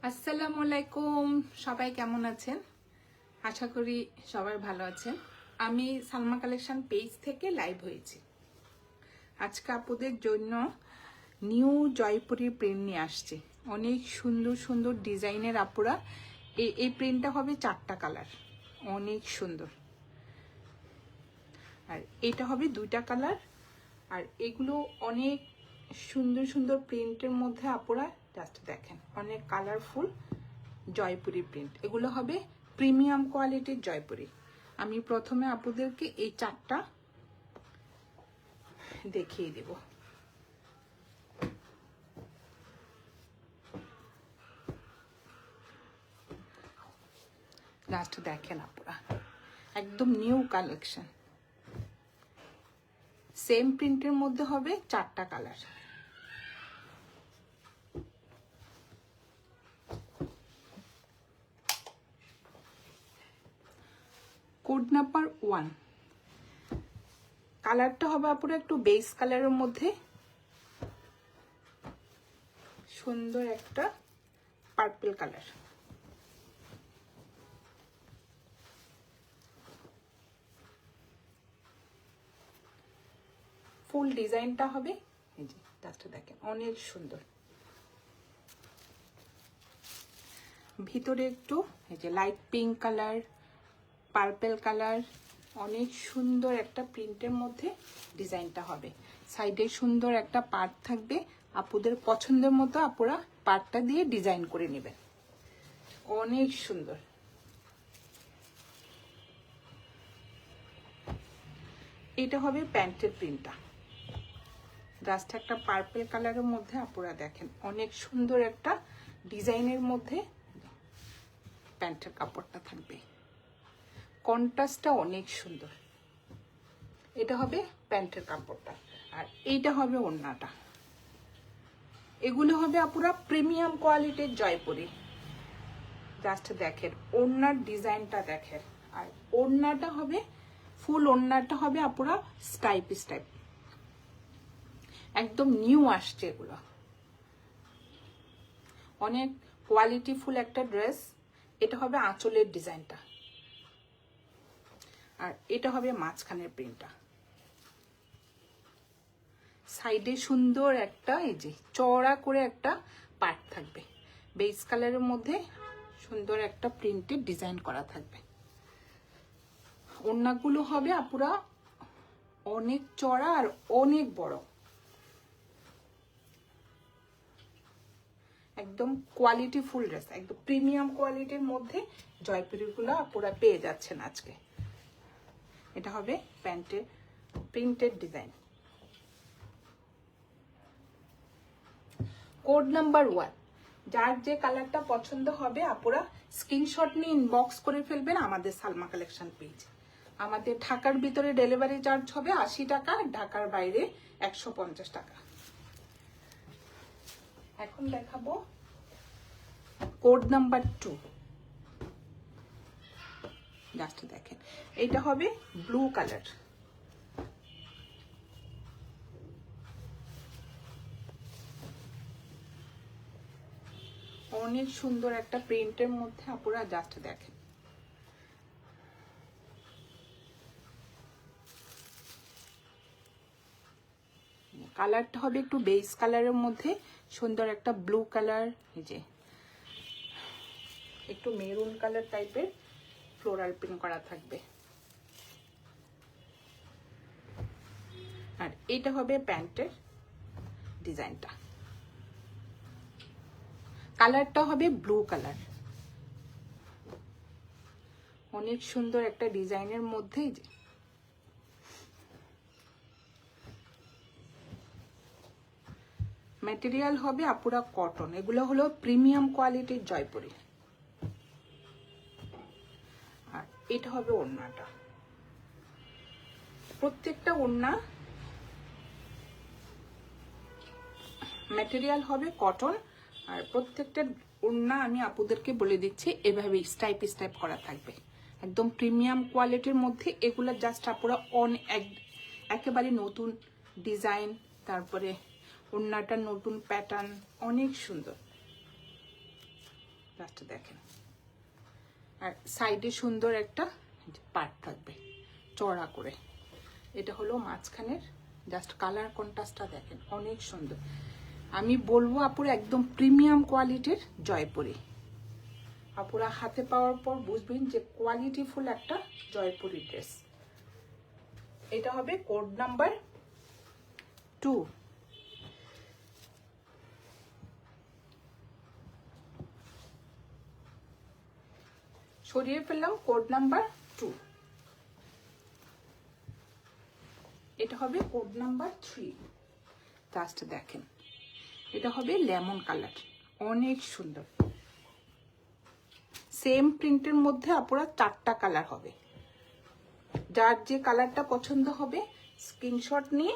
আসসালামু আলাইকুম, সবাই কেমন আছেন? আশা করি সবাই ভালো আছেন। আমি সালমা কালেকশন পেজ থেকে লাইভ হয়েছি। আজকে আপুদের জন্য নিউ জয়পুরি প্রিন্ট নিয়ে আসছি। অনেক সুন্দর সুন্দর ডিজাইনের আপুরা। এই প্রিন্টটা হবে 4টা কালার, অনেক সুন্দর। আর এটা হবে 2টা কালার। আর এগুলো অনেক সুন্দর সুন্দর প্রিন্টের মধ্যে আপুরা জাস্ট দেখেন, অনেক কালারফুল জয়পুরি প্রিন্ট। এগুলো হবে প্রিমিয়াম কোয়ালিটির জয়পুরি। আমি প্রথমে আপুদেরকে এই 4টা দেখিয়ে দেব। লাস্ট দেখেন আপুরা, একদম নিউ কালেকশন। সেম প্রিন্টের মধ্যে হবে 4টা কালার। Code number 1। কালারটা হবে আপুরা একটু বেস কালারের মধ্যে, সুন্দর একটা পার্পল কালার। ফুল ডিজাইনটা হবে এই যে, জাস্ট দেখেন অনেক সুন্দর। ভিতরে একটু এই যে light pink colour, purple colour, অনেক সুন্দর একটা প্রিন্টের মধ্যে ডিজাইনটা হবে। সাইডে সুন্দর একটা পার্ট থাকবে, আপুদের পছন্দের মতো আপুরা পার্টটা দিয়ে ডিজাইন করে নেবেন। অনেক সুন্দর। এটা হবে প্যান্টের প্রিন্টটা, জাস্ট একটা পার্পল কালারের মধ্যে আপুরা দেখেন অনেক সুন্দর একটা ডিজাইনের মধ্যে প্যান্টের কাপড়টা থাকবে। কন্ট্রাস্টটা অনেক সুন্দর। এটা হবে প্যান্টের কাপড়টা, আর এইটা হবে ওড়নাটা। এগুলো হবে আপুরা প্রিমিয়াম কোয়ালিটির জয়পুরি। জাস্ট দেখেন ওড়নার ডিজাইনটা দেখেন। আর ওড়নাটা হবে ফুল, ওড়নাটা হবে আপুরা স্টাইপ স্টাইপ, একদম নিউ আসছে এগুলো। অনেক কোয়ালিটিফুল একটা ড্রেস। এটা হবে আঁচলের ডিজাইনটা, আর এটা হবে মাঝখানের প্রিন্টটা। সাইডে সুন্দর একটা এই যে চওড়া করে একটা পার্ট থাকবে। বেস কালারের মধ্যে সুন্দর একটা প্রিন্টের ডিজাইন করা থাকবে। ওড়নাগুলো হবে আপুরা অনেক চওড়া আর অনেক বড়, একদম কোয়ালিটি ফুল ড্রেস, একদম প্রিমিয়াম কোয়ালিটির মধ্যে জয়পুরিগুলো আপুরা পেয়ে যাচ্ছেন আজকে। এটা হবে প্যান্টের প্রিন্টেড ডিজাইন। Code number 1। যার যে কালারটা পছন্দ হবে আপুরা স্ক্রিনশট নিয়ে ইনবক্স করে ফেলবেন আমাদের সালমা কালেকশন পেজ। আমাদের ঢাকার ভিতরে ডেলিভারি চার্জ হবে 80 টাকা, ঢাকার বাইরে 150 টাকা। এখন দেখাবো কোড নাম্বার 2। জাস্ট দেখেন, এটা হবে ব্লু কালার। অনেক সুন্দর একটা প্রিন্টের মধ্যে আপুরা জাস্ট দেখেন। কালারটা হবে একটু বেস কালারের মধ্যে সুন্দর একটা ব্লু কালার, এই যে একটু মেরুন কালার টাইপের ফ্লোরাল প্রিন্ট করা থাকবে। আর এটা হবে প্যান্টের ডিজাইনটা। কালারটা হবে ব্লু কালার। অনেক সুন্দর একটা ডিজাইনের মধ্যে যে ম্যাটেরিয়াল হবে আপুরা কটন। এগুলো হলো প্রিমিয়াম কোয়ালিটির জয়পুরি। আর এটা হবে ওড়নাটা। প্রত্যেকটা ওড়না ম্যাটেরিয়াল হবে কটন। আর প্রত্যেকটা ওড়না আমি আপুদেরকে বলে দিচ্ছি এভাবে স্টাইপ স্টাইপ করা থাকবে, একদম প্রিমিয়াম কোয়ালিটির মধ্যে। এগুলো জাস্ট আপুরা একেবারে নতুন ডিজাইন, তারপরে ওড়নাটা নতুন প্যাটার্ন, অনেক সুন্দর। জাস্ট দেখেন। আর সাইডে সুন্দর একটা পার্ট থাকবে চড়া করে। এটা হলো মাঝখানের জাস্ট কালার কন্ট্রাস্টটা দেখেন, অনেক সুন্দর। আমি বলবো আপুরা একদম প্রিমিয়াম কোয়ালিটির জয়পুরি। আপুরা হাতে পাওয়ার পর বুঝবেন যে কোয়ালিটিফুল একটা জয়পুরি ড্রেস। এটা হবে কোড নাম্বার 2। সরিয়ে ফেললাম কোড নাম্বার 2। এটা হবে কোড নাম্বার 3। জাস্ট দেখেন, এটা হবে লেমন কালার, অনেক সুন্দর। সেম প্রিন্টের মধ্যে আপনারা 4টা কালার হবে। যার যে কালারটা পছন্দ হবে স্ক্রিনশট নিয়ে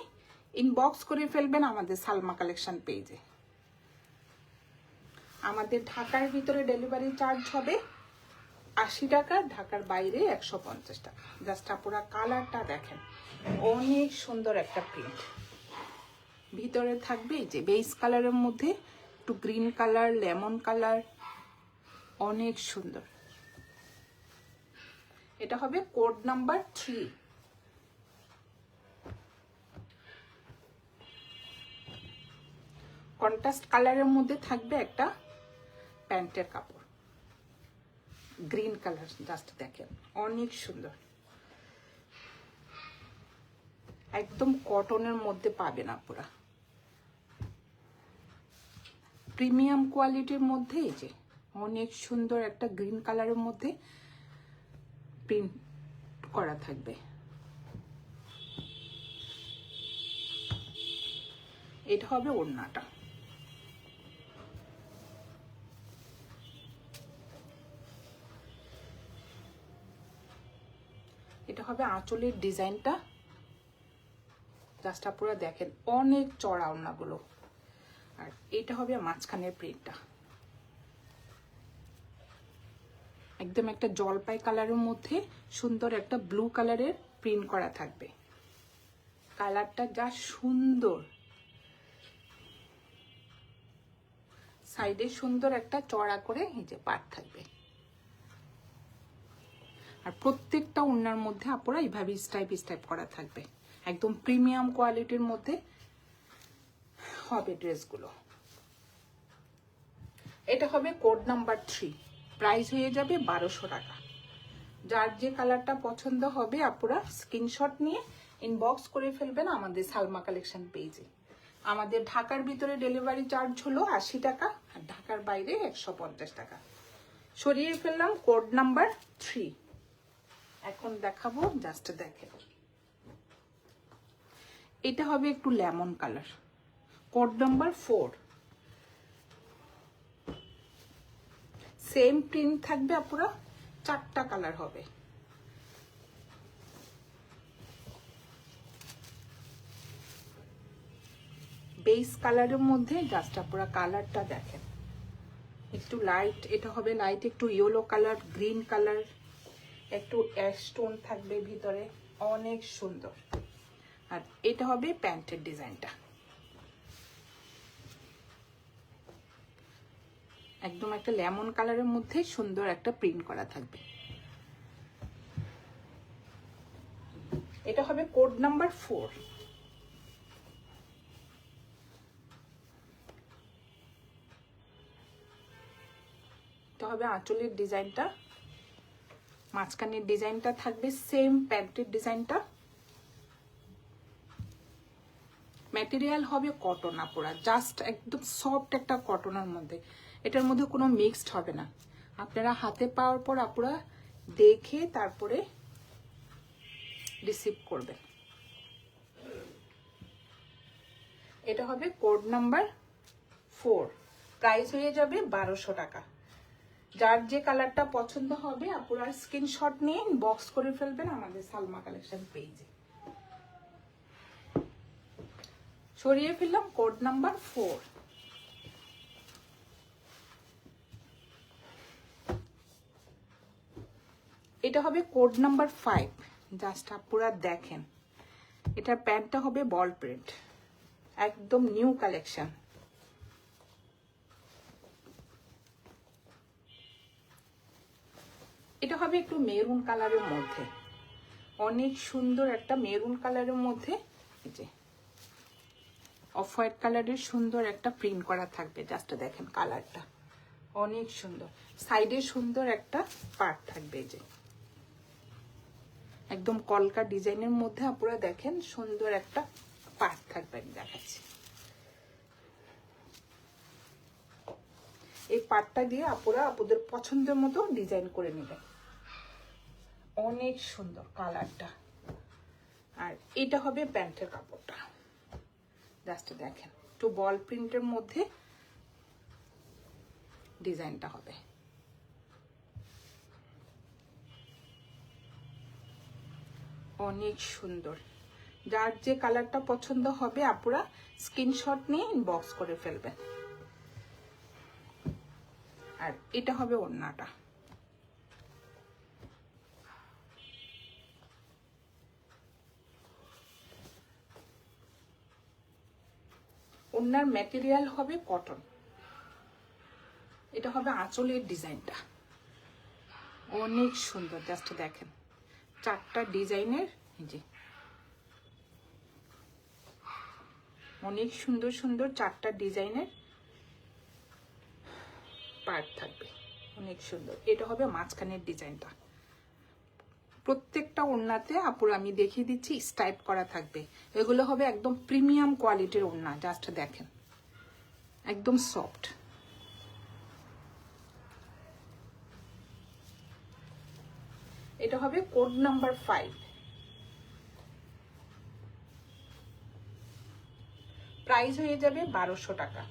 ইনবক্স করে ফেলবেন আমাদের সালমা কালেকশন পেজে। আমাদের ঢাকার ভিতরে ডেলিভারি চার্জ হবে 80 টাকা, ঢাকার বাইরে 150 টাকা। জাস্ট আপনারা কালারটা দেখেন, অনেক সুন্দর একটা প্রিন্ট। ভিতরে থাকবে যে বেস কালারের মধ্যে একটু গ্রিন কালার, লেমন কালার, অনেক সুন্দর। এটা হবে কোড নাম্বার 3। কন্ট্রাস্ট কালারের মধ্যে থাকবে একটা প্যান্টের কাপড়, গ্রিন কালার। জাস্ট দেখেন, অনেক সুন্দর। একদম কটনের মধ্যে পাবেন আপনারা, প্রিমিয়াম কোয়ালিটির মধ্যে। এই যে অনেক সুন্দর একটা গ্রিন কালারের মধ্যে প্রিন্ট করা থাকবে। এটা হবে ওড়নাটা। এটা হবে আঁচলের ডিজাইনটা। জাস্ট আপনারা দেখেন, অনেক চড়া ওড়নাগুলো। আর এটা হবে মাঝখানের প্রিন্টটা, একদম একটা জলপাই কালারের মধ্যে সুন্দর একটা ব্লু কালারের প্রিন্ট করা থাকবে। কালারটা যা সুন্দর, সাইডে সুন্দর একটা চড়া করে এই যে পাট থাকবে। আর প্রত্যেকটা ওড়নার মধ্যে আপনারা এইভাবে স্টাইপ স্টাইপ করা থাকবে। একদম প্রিমিয়াম কোয়ালিটির মধ্যে হবে ড্রেসগুলো। এটা হবে কোড নাম্বার 3। প্রাইস হয়ে যাবে 1200 টাকা। যার যে কালারটা পছন্দ হবে আপনারা স্ক্রিনশট নিয়ে ইনবক্স করে ফেলবেন আমাদের সালমা কালেকশন পেজে। আমাদের ঢাকার ভিতরে ডেলিভারি চার্জ হলো 80 টাকা, আর ঢাকার বাইরে 150 টাকা। সরিয়ে ফেললাম কোড নাম্বার 3। এখন দেখাবো, জাস্ট দেখেন। এটা হবে একটু lemon colour, code number 4। Same print থাকবে আপনারা, 4টা কালার হবে। বেস কালারের মধ্যে জাস্ট আপনারা কালারটা দেখেন, একটু লাইট। এটা হবে লাইট একটু ইয়েলো কালার, গ্রিন কালার, একটু অ্যাশ টোন থাকবে ভিতরে, অনেক সুন্দর। আর এটা হবে প্যান্টের ডিজাইনটা, একদম একটা লেমন কালারের মধ্যে সুন্দর একটা প্রিন্ট করা থাকবে। এটা হবে কোড নাম্বার 4। এটা হবে আঁচলের ডিজাইনটা, মাঝখানের ডিজাইনটা থাকবে সেম প্যান্টের ডিজাইনটা। ম্যাটেরিয়াল হবে কটন আপনারা, জাস্ট একদম সফট একটা কটনের মধ্যে। এটার মধ্যে কোনো মিক্সড হবে না। আপনারা হাতে পাওয়ার পর আপনারা দেখে তারপরে রিসিভ করবেন। এটা হবে কোড নাম্বার 4। প্রাইস হয়ে যাবে 1200 টাকা। যার যে কালারটা পছন্দ হবে আপনারা স্ক্রিনশট নিয়ে বক্স করে ফেলবেন আমাদের সালমা কালেকশন পেজে। সরিয়ে ফেললাম কোড নাম্বার 4। এটা হবে কোড নাম্বার 5। জাস্ট আপনারা দেখেন, এটার প্যান্টটা হবে বল প্রিন্ট, একদম নিউ কালেকশন। এটা হবে একটু মেরুন কালারের মধ্যে, অনেক সুন্দর একটা মেরুন কালারের মধ্যে এই যে অফ হোয়াইট কালারের সুন্দর একটা প্রিন্ট করা থাকবে। জাস্ট দেখেন কালারটা অনেক সুন্দর, সাইডে সুন্দর একটা পার্ট থাকবে। এই যে একদম কলকা ডিজাইনের মধ্যে আপনারা দেখেন সুন্দর একটা পার্ট থাকবে। আমি দেখাচ্ছি, এই পার্টটা দিয়ে আপনারা আপনাদের পছন্দের মতো ডিজাইন করে নেবেন। অনেক সুন্দর কালারটা। আর এটা হবে প্যান্টের কাপড়টা, জাস্ট দেখেন একটু বল প্রিন্টের মধ্যে ডিজাইনটা হবে। অনেক সুন্দর, যার যে কালারটা পছন্দ হবে আপনারা স্ক্রিনশট নিয়ে ইনবক্স করে ফেলবেন। আর এটা হবে ওড়নাটা, ওড়নার ম্যাটেরিয়াল হবে কটন। এটা হবে আঁচলের ডিজাইনটা, অনেক সুন্দর। জাস্ট দেখেন চারটা ডিজাইনের, এই যে অনেক সুন্দর সুন্দর চারটা ডিজাইনের পার্ট থাকবে, অনেক সুন্দর। এটা হবে মাঝখানের ডিজাইনটা। প্রত্যেকটা ওড়নাতে আপুর আমি দেখিয়ে দিচ্ছি স্টাইপ করা থাকবে। এগুলো হবে একদম প্রিমিয়াম কোয়ালিটির ওড়না। জাস্ট দেখেন একদম সফট। এটা হবে কোড নাম্বার 5, প্রাইস হয়ে যাবে 1200 টাকা।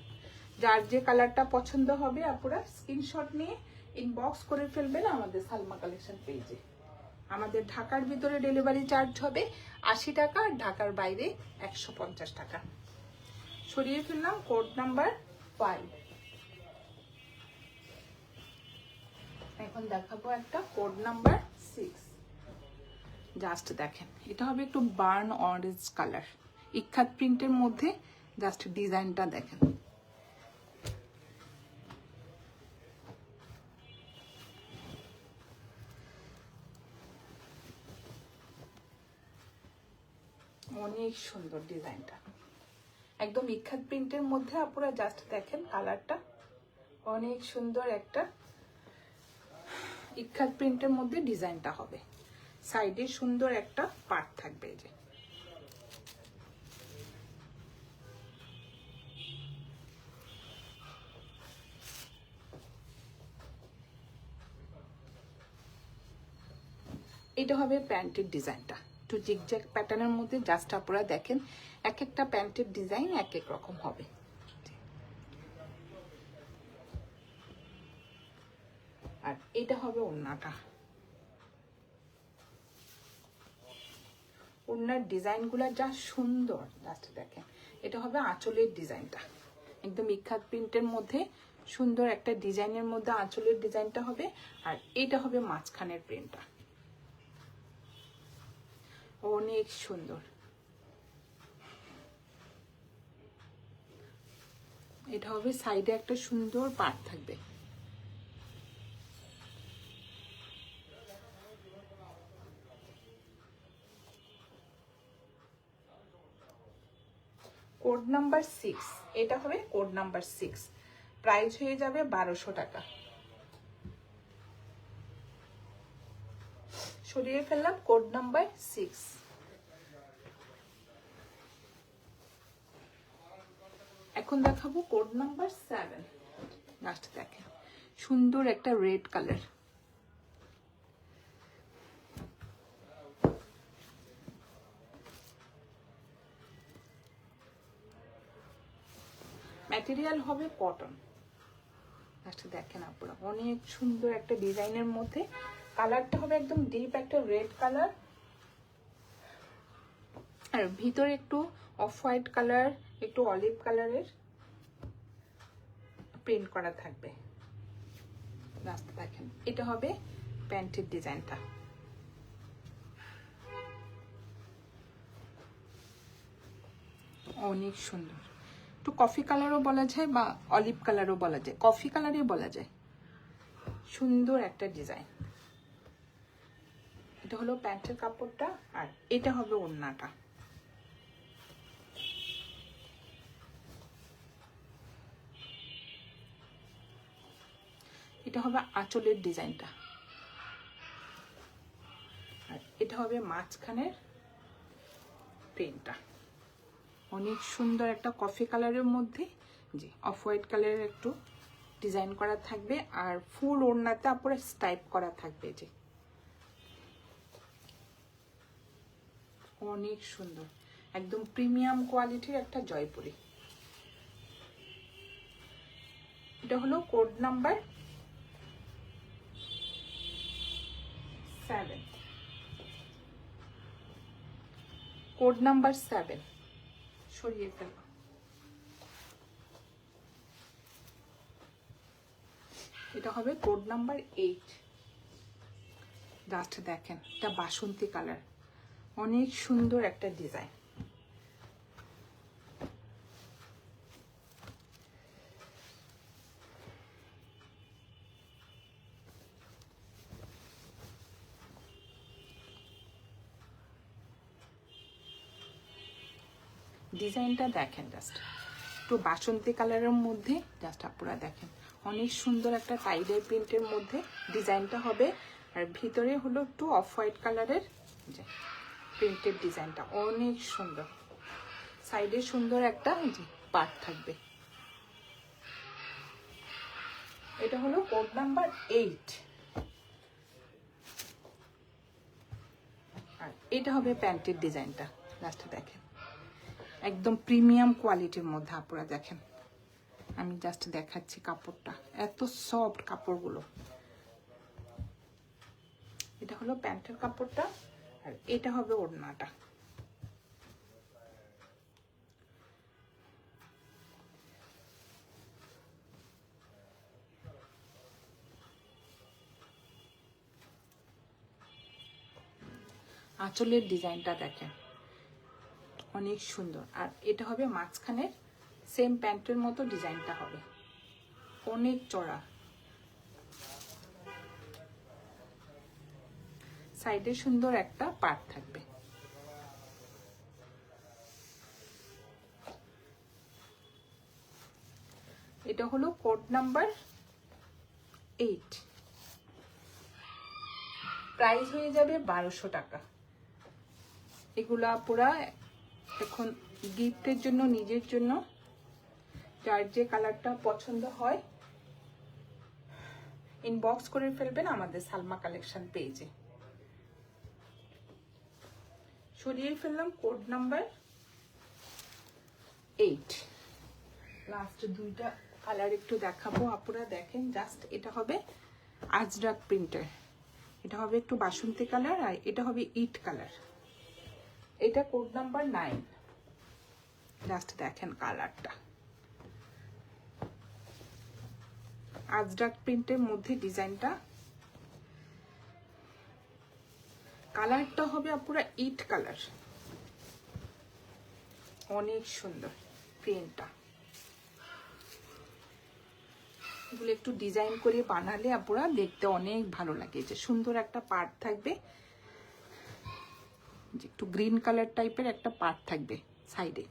যার যে কালারটা পছন্দ হবে আপনারা স্ক্রিনশট নিয়ে ইনবক্স করে ফেলবেন আমাদের সালমা কালেকশন পেজে। আমাদের ঢাকার ভিতরে ডেলিভারি চার্জ হবে 80 টাকা, আর ঢাকার বাইরে 150 টাকা। সরিয়ে ফেললাম কোড নাম্বার 5। এখন দেখাবো একটা কোড নাম্বার 6। জাস্ট দেখেন এটা হবে একটু বার্ন অরেঞ্জ কালার, ইক্কাত প্রিন্টের মধ্যে। জাস্ট ডিজাইনটা দেখেন, অনেক সুন্দর ডিজাইনটা, একদম ইক্কাত প্রিন্টের মধ্যে। আপনারা জাস্ট দেখেন কালারটা অনেক সুন্দর একটা ইক্কাত প্রিন্টের মধ্যে ডিজাইনটা হবে। সাইডে সুন্দর একটা পার্ট থাকবে। এই যে এটা হবে প্যান্টের ডিজাইনটা, একটু জিগজ্যাগ প্যাটার্নের মধ্যে। জাস্ট আপনারা দেখেন এক একটা প্যান্টের ডিজাইন এক এক রকম হবে। আর এটা হবে ওড়নাটা, ওড়নার ডিজাইনগুলো যা সুন্দর। জাস্ট দেখেন এটা হবে আঁচলের ডিজাইনটা, একদম ইক্কাত প্রিন্টের মধ্যে সুন্দর একটা ডিজাইনের মধ্যে আঁচলের ডিজাইনটা হবে। আর এটা হবে মাঝখানের প্রিন্টটা, অনেক সুন্দর। এটা হবে সাইডে একটা সুন্দর পার্ট থাকবে। কোড নাম্বার 6, এটা হবে কোড নাম্বার 6। প্রাইস হয়ে যাবে 1200 টাকা। সরিয়ে ফেললাম কোড নাম্বার 6। এখন দেখাবো কোড নাম্বার 7। লাস্ট দেখেন সুন্দর একটা রেড কালার, ম্যাটেরিয়াল হবে কটন। আচ্ছা দেখেন আপনারা অনেক সুন্দর একটা ডিজাইনের মধ্যে। কালারটা হবে একদম ডিপ একটা রেড কালার, আর ভিতরে একটু অফ হোয়াইট কালার, একটু অলিভ কালারের প্রিন্ট করা থাকবে। লাস্ট দেখেন এটা হবে প্যান্টের ডিজাইনটা, অনেক সুন্দর। একটু কফি কালারও বলা যায় বা অলিভ কালারও বলা যায়, কফি কালারই বলা যায়। সুন্দর একটা ডিজাইন, এটা হলো প্যান্টের কাপড়টা, আর এটা হবে ওড়নাটা। এটা হবে আঁচলের ডিজাইনটা, আর এটা হবে মাঝখানের প্রিন্টটা। অনেক সুন্দর একটা কফি কালারের মধ্যে জি অফ হোয়াইট কালারের একটু ডিজাইন করা থাকবে, আর ফুল ওড়নাতে আপনার স্টাইপ করা থাকবে। যে অনেক সুন্দর, একদম প্রিমিয়াম কোয়ালিটির একটা জয়পুরি। এটা হলো কোড নাম্বার 7, কোড নাম্বার 7 সরিয়ে ফেলবো। এটা হবে কোড নাম্বার 8। জাস্ট দেখেন, এটা বাসন্তী কালার, অনেক সুন্দর একটা ডিজাইন। ডিজাইনটা দেখেন, জাস্ট একটু বাসন্তী কালারের মধ্যে, জাস্ট আপনারা দেখেন অনেক সুন্দর একটা টাইডাই প্রিন্টের মধ্যে ডিজাইনটা হবে, আর ভিতরে হলো একটু অফ হোয়াইট কালারের যে প্রিন্টের ডিজাইনটা অনেক সুন্দর। সাইডে সুন্দর একটা যে পার্ট থাকবে। এটা হলো কোড নাম্বার 8, আর এটা হবে প্যান্টের ডিজাইনটা। লাস্টে দেখেন একদম প্রিমিয়াম কোয়ালিটির মধ্যে আপনারা দেখেন, আমি জাস্ট দেখাচ্ছি কাপড়টা, এত সফট কাপড়গুলো। এটা হলো প্যান্টের কাপড়টা, আর এটা হবে ওড়নাটা। আঁচলের ডিজাইনটা দেখেন অনেক সুন্দর, আর এটা হবে মাঝখানের সেম প্যান্টের মতো ডিজাইনটা হবে, অনেক চড়া। সাইডে সুন্দর একটা পার্ট থাকবে। এটা হলো কোড নাম্বার 8, প্রাইস হয়ে যাবে 1200 টাকা। এগুলা পুরা এখন গিফটের জন্য, নিজের জন্য, যার যে কালারটা পছন্দ হয় ইনবক্স করে ফেলবেন আমাদের সালমা কালেকশন পেজে। সরিয়ে ফেললাম কোড নাম্বার 8। লাস্ট দুইটা কালার একটু দেখাবো, আপনারা দেখেন জাস্ট। এটা হবে আজরাক প্রিন্টার, এটা হবে একটু বাসন্তী কালার, আর এটা হবে ইট কালার। এটা কোড নাম্বার 9। জাস্ট দেখেন কালারটা, আজরাক প্রিন্টের মধ্যে ডিজাইনটা। কালারটা হবে পুরো ইট কালার, অনেক সুন্দর প্রিন্টটা। এগুলো একটু ডিজাইন করে বানালে আপনারা দেখতে অনেক ভালো লাগে। যে সুন্দর একটা পার্ট থাকবে, যে একটু গ্রিন কালার টাইপের একটা পার্ট থাকবে সাইডে।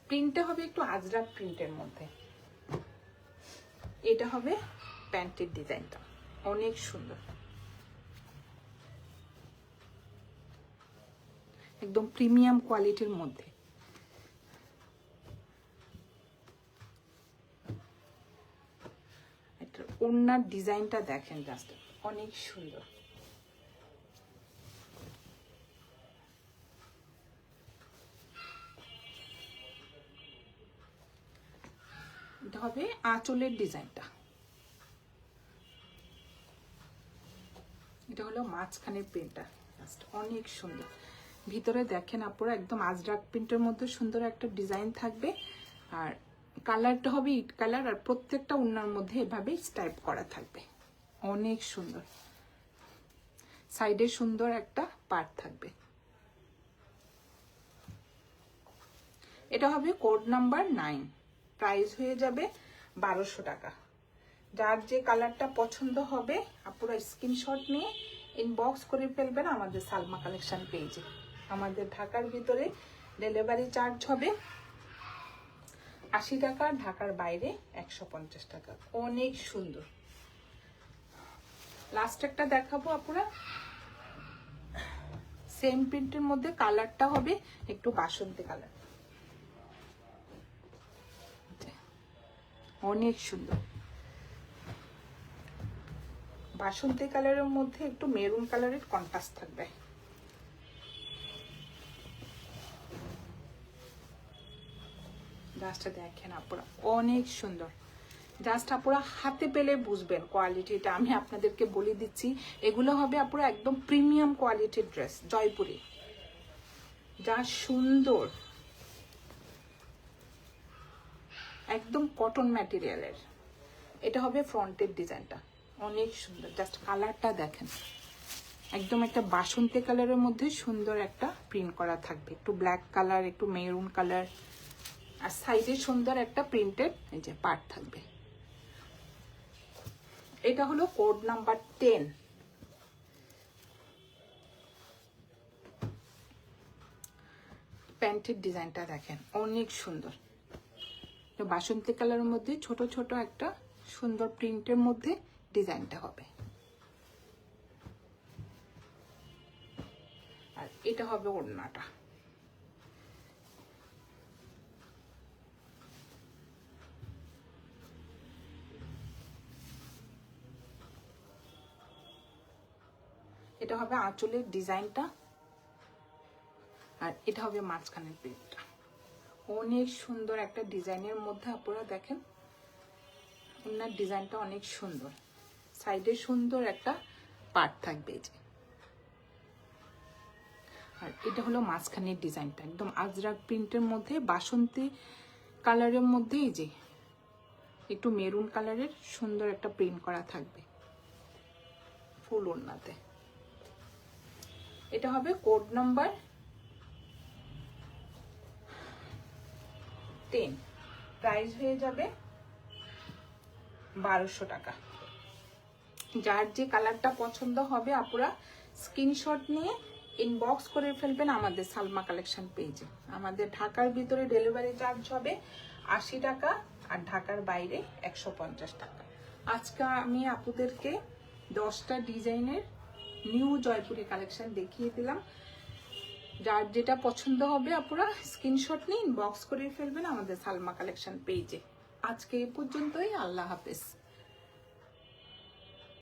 প্রিন্টটা হবে একটু আজরাক প্রিন্টের মধ্যে। এটা হবে প্যান্টের ডিজাইনটা, অনেক সুন্দর, একদম প্রিমিয়াম কোয়ালিটির মধ্যে। ওড়নার ডিজাইনটা দেখেন জাস্ট, অনেক সুন্দর। এটা হবে আঁচলের ডিজাইনটা। এটা হলো মাঝখানের প্রিন্টটা, জাস্ট অনেক সুন্দর। ভিতরে দেখেন আপনারা একদম আজরাক প্রিন্টের মধ্যে সুন্দর একটা ডিজাইন থাকবে, আর কালারটা হবে ইট কালার, আর প্রত্যেকটা ওড়নার মধ্যে এভাবে স্টাইপ করা থাকবে, অনেক সুন্দর। সাইডে সুন্দর একটা পার্ট থাকবে। এটা হবে কোড নাম্বার 9, প্রাইস হয়ে যাবে 1200 টাকা। যার যে কালারটা পছন্দ হবে আপুরা স্ক্রিনশট নিয়ে ইনবক্স করে ফেলবেন আমাদের সালমা কালেকশন পেজে। আমাদের ঢাকার ভিতরে ডেলিভারি চার্জ হবে 80 টাকা, ঢাকার বাইরে 150 টাকা। অনেক সুন্দর। লাস্ট একটা দেখাবো আপুরা, সেম প্রিন্টের মধ্যে কালারটা হবে একটু বাসন্তী কালার, অনেক সুন্দর। বাসন্তী কালারের মধ্যে একটু মেরুন কালারের কন্ট্রাস্ট থাকবে। জাস্টটা দেখেন আপুরা, অনেক সুন্দর। জাস্ট আপুরা হাতে পেলে বুঝবেন কোয়ালিটিটা। আমি আপনাদেরকে বলে দিচ্ছি, এগুলো হবে আপুরা একদম প্রিমিয়াম কোয়ালিটির ড্রেস, জয়পুরি। যা সুন্দর, একদম কটন ম্যাটেরিয়ালের। এটা হবে ফ্রন্টের ডিজাইনটা, অনেক সুন্দর। জাস্ট কালারটা দেখেন, একদম একটা বাসন্তী কালারের মধ্যে সুন্দর একটা প্রিন্ট করা থাকবে, একটু ব্ল্যাক কালার, একটু মেরুন কালার, আর সাইডে সুন্দর একটা প্রিন্টেড এই যে পার্ট থাকবে। এটা হলো কোড নাম্বার 10। প্যান্টের ডিজাইনটা দেখেন, অনেক সুন্দর। বাসন্তী কালারের মধ্যে ছোট ছোট একটা সুন্দর প্রিন্টের মধ্যে ডিজাইনটা হবে। আর এটা হবে ওড়নাটা। এটা হবে আঁচলের ডিজাইনটা, আর এটা হবে মাঝখানের প্রিন্টটা। অনেক সুন্দর একটা ডিজাইনের মধ্যে আপনারা দেখেন, ওনার ডিজাইনটা অনেক সুন্দর। সাইডে সুন্দর একটা পার্ট থাকবে এই যে। আর এটা হলো মাঝখানের ডিজাইনটা, একদম আজরাক প্রিন্টের মধ্যে বাসন্তী কালারের মধ্যে এই যে একটু মেরুন কালারের সুন্দর একটা প্রিন্ট করা থাকবে ফুল ওড়নাতে। এটা হবে কোড নাম্বার 10। প্রাইস হয়ে যাবে 1200 টাকা। যার যে কালারটা পছন্দ হবে আপুরা স্ক্রিনশট নিয়ে ইনবক্স করে ফেলবেন আমাদের সালমা কালেকশন পেজে। আমাদের ঢাকার ভিতরে ডেলিভারি চার্জ হবে 80 টাকা, আর ঢাকার বাইরে 150 টাকা। আজকে আমি আপুদেরকে 10টা ডিজাইনের নিউ জয়পুরি কালেকশন দেখিয়ে দিলাম। যার যেটা পছন্দ হবে আপুরা স্ক্রিনশট নিয়ে ইনবক্স করে ফেলবেন আমাদের সালমা কালেকশন পেজে। আজকে এই পর্যন্তই, আল্লাহ হাফেজ।